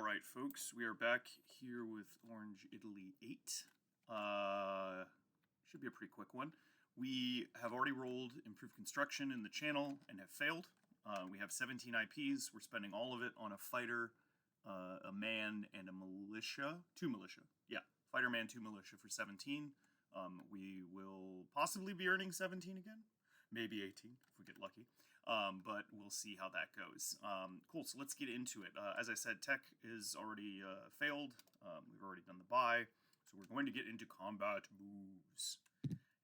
Alright, folks, we are back here with Orange Italy 8. Should be a pretty quick one. We have already rolled Improved Construction in the channel and have failed. We have 17 IPs. We're spending all of it on a fighter, a man, and a militia. 2 militia. Yeah, fighter, man, 2 militia for 17. We will possibly be earning 17 again. Maybe 18 if we get lucky. But we'll see how that goes. Cool, so let's get into it. As I said, tech is already failed. We've already done the buy. So we're going to get into combat moves.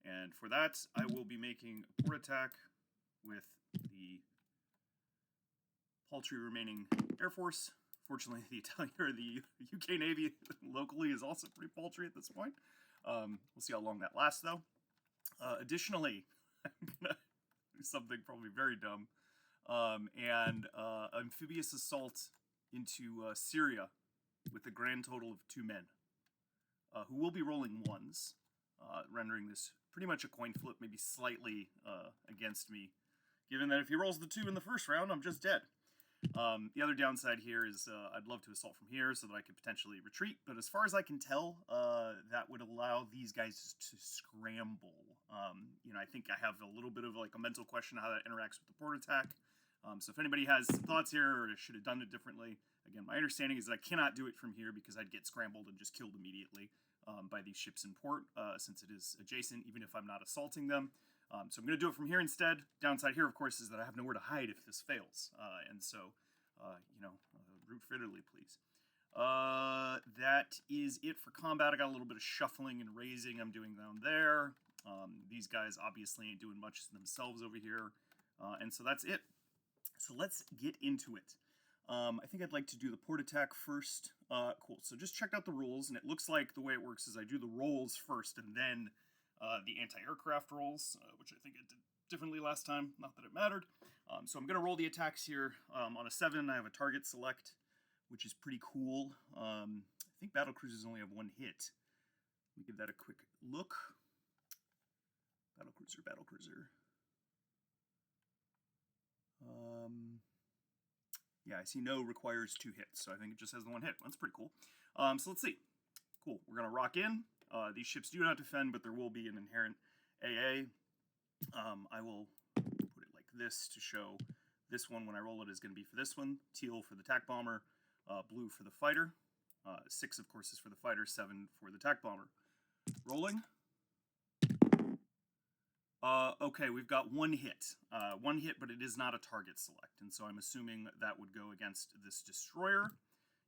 And for that, I will be making a port attack with the paltry remaining Air Force. Fortunately, the Italian or the UK Navy locally is also pretty paltry at this point. We'll see how long that lasts, though. Additionally, I'm gonna do something probably very dumb, and amphibious assault into Syria with a grand total of 2 men, who will be rolling ones, rendering this pretty much a coin flip, maybe slightly against me, given that if he rolls the 2 in the first round, I'm just dead. The other downside here is I'd love to assault from here so that I could potentially retreat, but as far as I can tell, that would allow these guys to scramble. I think I have a little bit of like a mental question how that interacts with the port attack. So if anybody has thoughts here or should have done it differently, again, my understanding is that I cannot do it from here because I'd get scrambled and just killed immediately by these ships in port, since it is adjacent, even if I'm not assaulting them. So I'm going to do it from here instead. Downside here, of course, is that I have nowhere to hide if this fails. And so, root for Italy, please. That is it for combat. I got a little bit of shuffling and raising I'm doing down there. These guys obviously ain't doing much themselves over here. And so that's it. So let's get into it. I think I'd like to do the port attack first. Cool. So just checked out the rules, and it looks like the way it works is I do the rolls first, and then the anti-aircraft rolls, which I think I did differently last time, not that it mattered. So I'm going to roll the attacks here. On a 7, I have a target select, which is pretty cool. I think battlecruisers only have 1 hit. Let me give that a quick look. Battlecruiser. Yeah, I see no requires 2 hits, so I think it just has the 1 hit. That's pretty cool. So let's see. Cool, we're going to rock in. These ships do not defend, but there will be an inherent AA. I will put it like this to show this one, when I roll it, is going to be for this one. Teal for the attack bomber, blue for the fighter. 6, of course, is for the fighter, 7 for the attack bomber. Rolling. Okay, we've got 1 hit. 1 hit, but it is not a target select, and so I'm assuming that would go against this destroyer.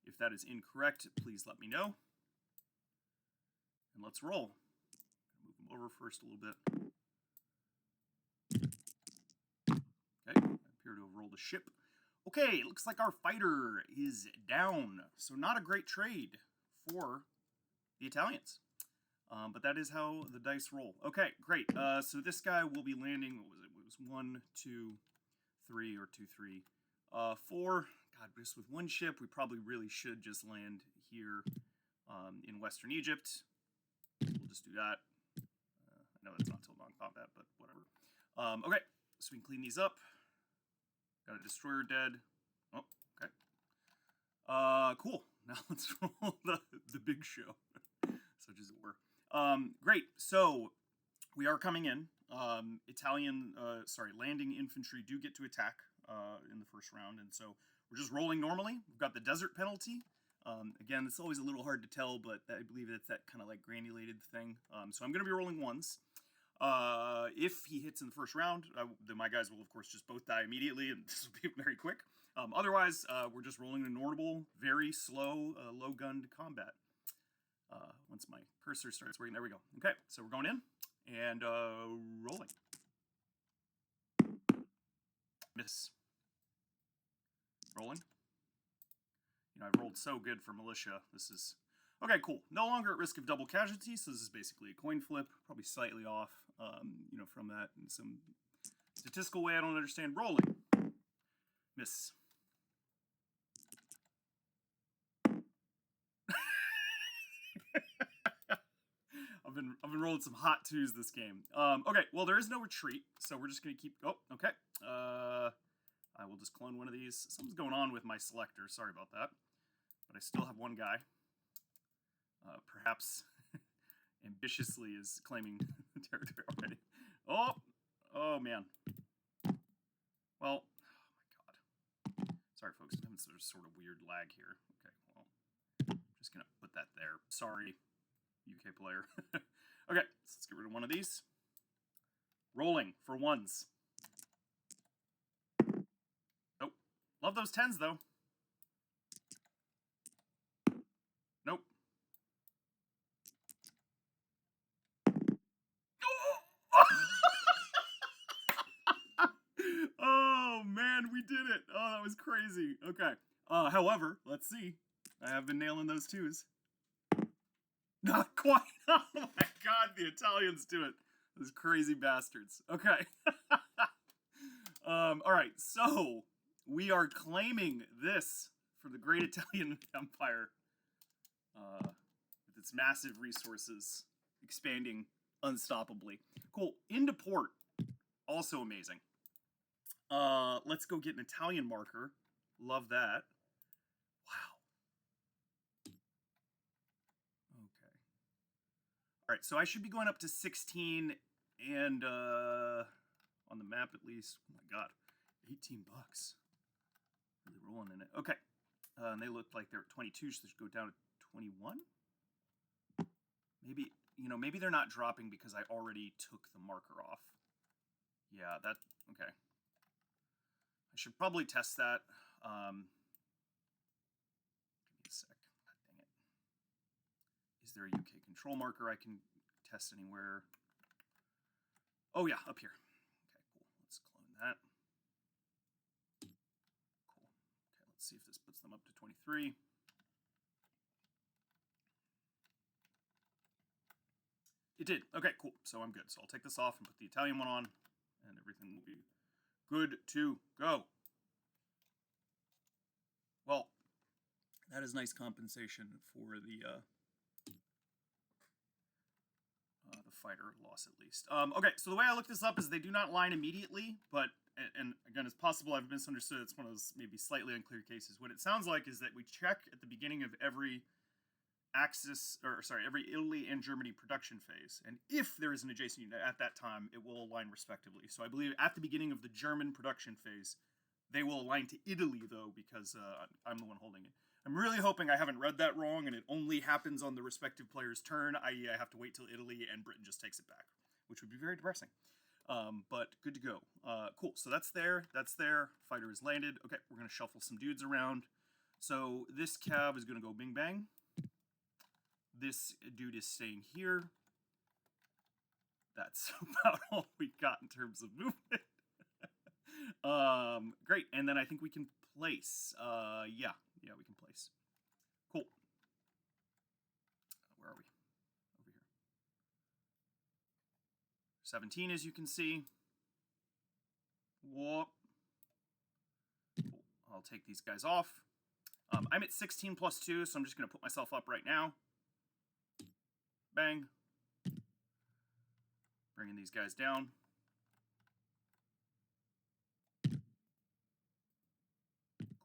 If that is incorrect, please let me know. And let's roll. Move them over first a little bit. Okay, I appear to have rolled a ship. Okay, looks like our fighter is down. So not a great trade for the Italians. But that is how the dice roll. Okay, great. So this guy will be landing, what was it? It was 1, 2, 3, or 2, 3, 4. God, just with 1 ship, we probably really should just land here in Western Egypt. We'll just do that. I know that's not till non-combat, but whatever. Okay, so we can clean these up. Got a destroyer dead. Oh, okay. Cool. Now let's roll the big show, such as it were. Great. So we are coming in. Landing infantry do get to attack in the first round, and so we're just rolling normally. We've got the desert penalty. Again, it's always a little hard to tell, but I believe it's that kind of like granulated thing. So I'm going to be rolling 1s. If he hits in the first round, then my guys will, of course, just both die immediately, and this will be very quick. Otherwise, we're just rolling a normal, very slow, low-gunned combat. Once my cursor starts working, there we go. Okay, so we're going in, and rolling. Miss. Rolling. I've rolled so good for militia. This is... Okay, cool. No longer at risk of double casualties, so this is basically a coin flip. Probably slightly off, from that in some statistical way I don't understand. Rolling. Miss. I've been rolling some hot 2s this game. Okay, well, there is no retreat, so we're just going to keep... Oh, okay. I will just clone one of these. Something's going on with my selector. Sorry about that. but I still have one guy. Perhaps ambitiously is claiming territory already. Oh man. Well, oh my god. Sorry, folks. I'm having sort of weird lag here. Okay, well, I'm just gonna put that there. Sorry, UK player. Okay, so let's get rid of one of these. Rolling for ones. Nope. Love those 10s, though. Nope. Oh, man, we did it. Oh, that was crazy. Okay. However, let's see. I have been nailing those 2s. Not quite. Oh, my God, the Italians do it. Those crazy bastards. Okay. All right, so we are claiming this for the great Italian Empire with its massive resources expanding unstoppably. Cool. Into port. Also amazing. Let's go get an Italian marker. Love that. Wow. Okay. All right, so I should be going up to 16 and on the map at least. Oh my god. $18. Really rolling in it. Okay. And they look like they're at 22, so they should go down to 21. Maybe, you know, maybe they're not dropping because I already took the marker off. Yeah, that, okay. I should probably test that. Give me a sec. God dang it. Is there a UK control marker I can test anywhere? Oh yeah, up here. Okay, cool. Let's clone that. Cool. Okay, let's see if this puts them up to 23. It did. Okay, cool. So I'm good. So I'll take this off and put the Italian one on, and everything will be good to go. Well, that is nice compensation for the fighter loss, at least. Okay, so the way I look this up is they do not line immediately, but, and again, it's possible I've misunderstood. It's one of those maybe slightly unclear cases. What it sounds like is that we check at the beginning of every Axis, or sorry, every Italy and Germany production phase, and if there is an adjacent unit at that time, it will align respectively. So I believe at the beginning of the German production phase, they will align to Italy, though, because I'm the one holding it. I'm really hoping I haven't read that wrong and it only happens on the respective player's turn, i.e. I have to wait till Italy and Britain just takes it back, which would be very depressing. But good to go. Cool, so that's there, fighter is landed. Okay, we're going to shuffle some dudes around. So this cav is going to go bing bang. This dude is staying here. That's about all we got in terms of movement. Great, and then I think we can place. Yeah, we can place. Cool. Where are we? Over here. 17, as you can see. Whoop. Cool. I'll take these guys off. I'm at 16 plus 2, so I'm just going to put myself up right now. Bang. Bringing these guys down.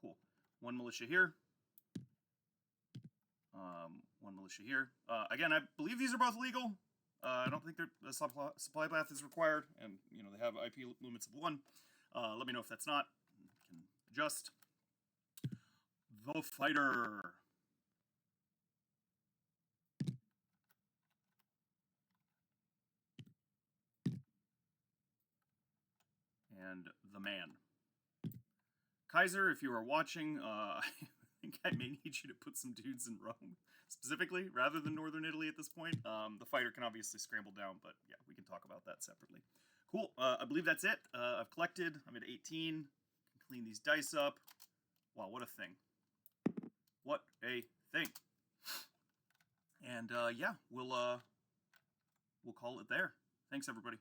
Cool. One militia here. One militia here. Again, I believe these are both legal. I don't think the supply path is required, and you know they have IP limits of 1. Let me know if that's not. Can adjust. The fighter. And the man. Kaiser, if you are watching, I think I may need you to put some dudes in Rome, specifically, rather than Northern Italy at this point. The fighter can obviously scramble down, but yeah, we can talk about that separately. Cool, I believe that's it. I've collected, I'm at 18. Can clean these dice up. Wow, what a thing. What a thing. And yeah, we'll call it there. Thanks, everybody.